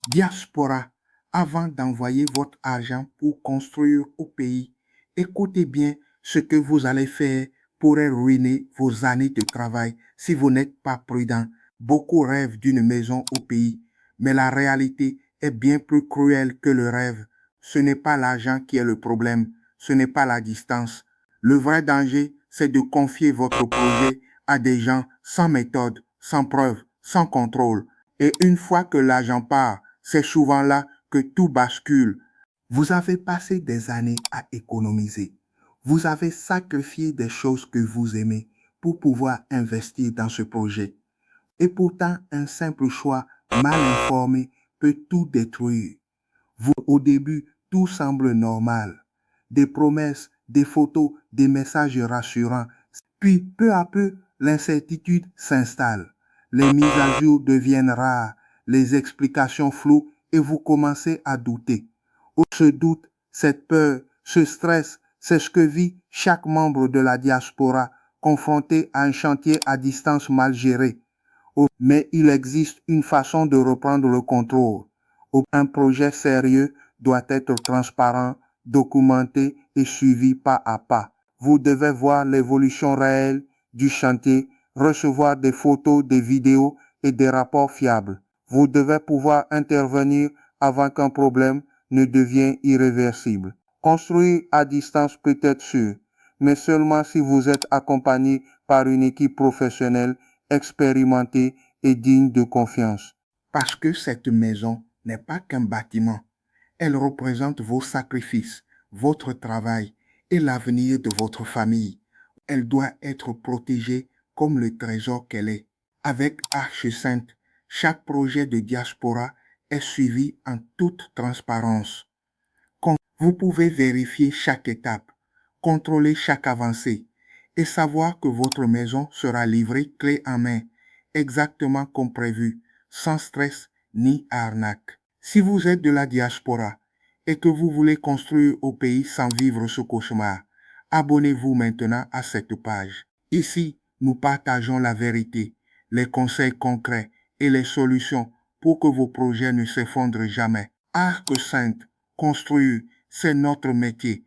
Diaspora, avant d'envoyer votre argent pour construire au pays, écoutez bien ce que vous allez faire pourrait ruiner vos années de travail si vous n'êtes pas prudent. Beaucoup rêvent d'une maison au pays, mais la réalité est bien plus cruelle que le rêve. Ce n'est pas l'argent qui est le problème, ce n'est pas la distance. Le vrai danger, c'est de confier votre projet à des gens sans méthode, sans preuve, sans contrôle. Et une fois que l'argent part, c'est souvent là que tout bascule. Vous avez passé des années à économiser. Vous avez sacrifié des choses que vous aimez pour pouvoir investir dans ce projet. Et pourtant, un simple choix mal informé peut tout détruire. Au début, tout semble normal. Des promesses, des photos, des messages rassurants. Puis, peu à peu, l'incertitude s'installe. Les mises à jour deviennent rares, les explications floues et vous commencez à douter. Ce doute, cette peur, ce stress, c'est ce que vit chaque membre de la diaspora confronté à un chantier à distance mal géré. Mais il existe une façon de reprendre le contrôle. Un projet sérieux doit être transparent, documenté et suivi pas à pas. Vous devez voir l'évolution réelle du chantier, recevoir des photos, des vidéos et des rapports fiables. Vous devez pouvoir intervenir avant qu'un problème ne devienne irréversible. Construire à distance peut être sûr, mais seulement si vous êtes accompagné par une équipe professionnelle, expérimentée et digne de confiance. Parce que cette maison n'est pas qu'un bâtiment. Elle représente vos sacrifices, votre travail et l'avenir de votre famille. Elle doit être protégée comme le trésor qu'elle est. Avec Arche Sainte, chaque projet de diaspora est suivi en toute transparence. Vous pouvez vérifier chaque étape, contrôler chaque avancée et savoir que votre maison sera livrée clé en main, exactement comme prévu, sans stress ni arnaque. Si vous êtes de la diaspora et que vous voulez construire au pays sans vivre ce cauchemar, abonnez-vous maintenant à cette page. Ici, nous partageons la vérité, les conseils concrets et les solutions pour que vos projets ne s'effondrent jamais. Arc Sainte, construire, c'est notre métier.